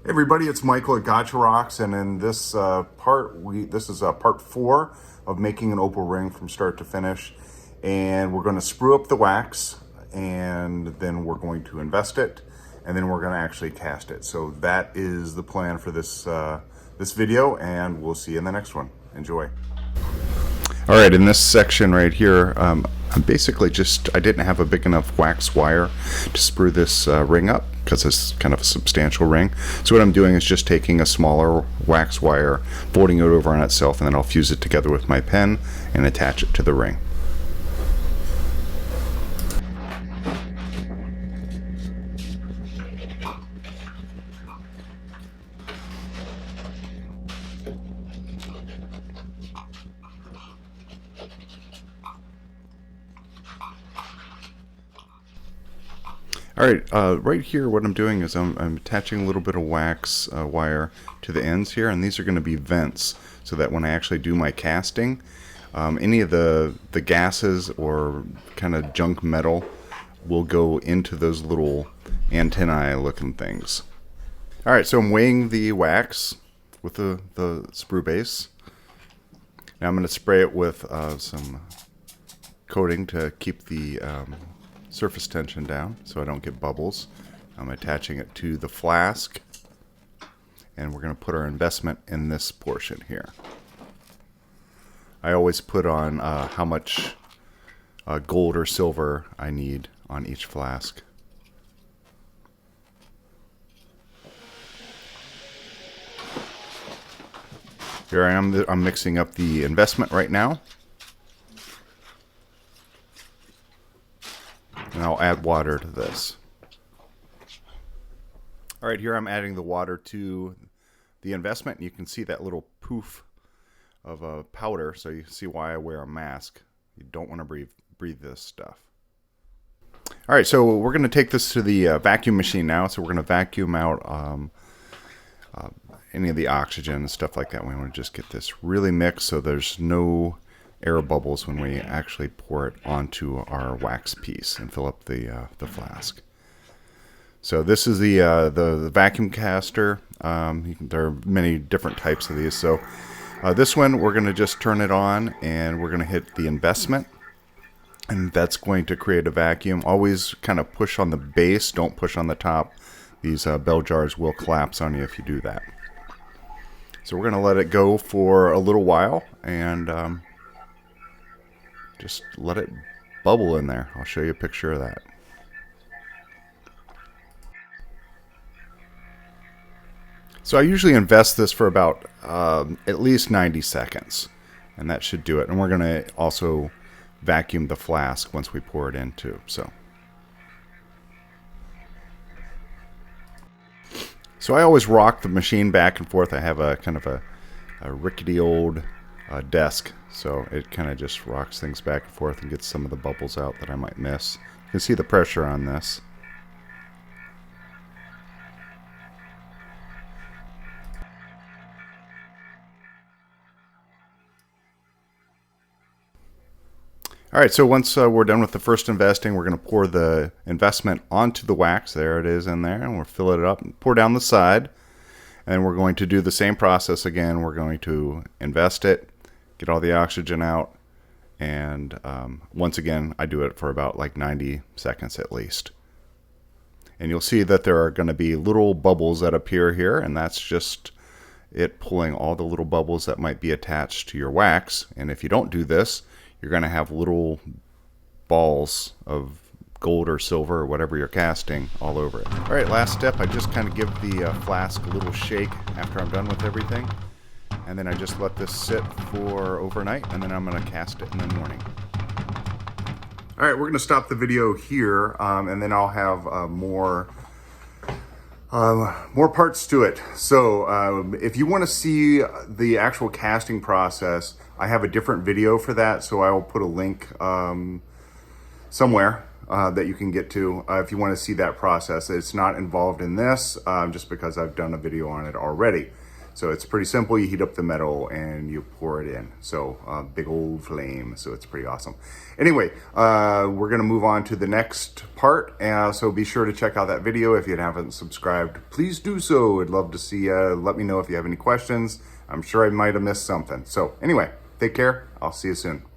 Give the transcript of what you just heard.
Hey everybody, it's Michael at Gotcha Rocks, and in this this is part 4 of making an opal ring from start to finish. And we're going to sprue up the wax, and then we're going to invest it, and then we're going to actually cast it. So that is the plan for this this video, and we'll see you in the next one. Enjoy. All right, in this section right here, I'm basically I didn't have a big enough wax wire to sprue this ring up because it's kind of a substantial ring. So what I'm doing is just taking a smaller wax wire, folding it over on itself, and then I'll fuse it together with my pen and attach it to the ring. All right, right here what I'm doing is I'm attaching a little bit of wax wire to the ends here, and these are going to be vents so that when I actually do my casting, any of the gases or kind of junk metal will go into those little antennae looking things. All right, so I'm weighing the wax with the sprue base. Now I'm going to spray it with some coating to keep the surface tension down so I don't get bubbles. I'm attaching it to the flask, and we're going to put our investment in this portion here. I always put on how much gold or silver I need on each flask. Here I am, I'm mixing up the investment right now. And I'll add water to this. All right, here I'm adding the water to the investment. You can see that little poof of powder, so you see why I wear a mask. You don't want to breathe this stuff. All right, so we're going to take this to the vacuum machine now. So we're going to vacuum out any of the oxygen and stuff like that. We want to just get this really mixed so there's no air bubbles when we actually pour it onto our wax piece and fill up the flask. So this is the vacuum caster. There are many different types of these. So this one, we're going to just turn it on, and we're going to hit the investment, and that's going to create a vacuum. Always kind of push on the base, don't push on the top. These bell jars will collapse on you if you do that. So we're going to let it go for a little while, and just let it bubble in there. I'll show you a picture of that. So I usually invest this for about at least 90 seconds, and that should do it. And we're going to also vacuum the flask once we pour it in too. So I always rock the machine back and forth. I have a kind of a rickety old desk, so it kind of just rocks things back and forth and gets some of the bubbles out that I might miss. You can see the pressure on this. All right, so once we're done with the first investing, we're going to pour the investment onto the wax. There it is in there, and we'll fill it up and pour down the side. And we're going to do the same process again. We're going to invest it, get all the oxygen out, and once again, I do it for about like 90 seconds at least. And you'll see that there are going to be little bubbles that appear here, and that's just it pulling all the little bubbles that might be attached to your wax. And if you don't do this, you're going to have little balls of gold or silver or whatever you're casting all over it. All right, last step, I just kind of give the flask a little shake after I'm done with everything. And then I just let this sit for overnight, and then I'm going to cast it in the morning. All right, we're going to stop the video here, and then I'll have more parts to it. So if you want to see the actual casting process, I have a different video for that, so I will put a link somewhere that you can get to if you want to see that process. It's not involved in this, just because I've done a video on it already. So it's pretty simple. You heat up the metal and you pour it in. So big old flame. So it's pretty awesome. Anyway, we're going to move on to the next part. So be sure to check out that video. If you haven't subscribed, please do so. I'd love to see you. Let me know if you have any questions. I'm sure I might have missed something. So anyway, take care. I'll see you soon.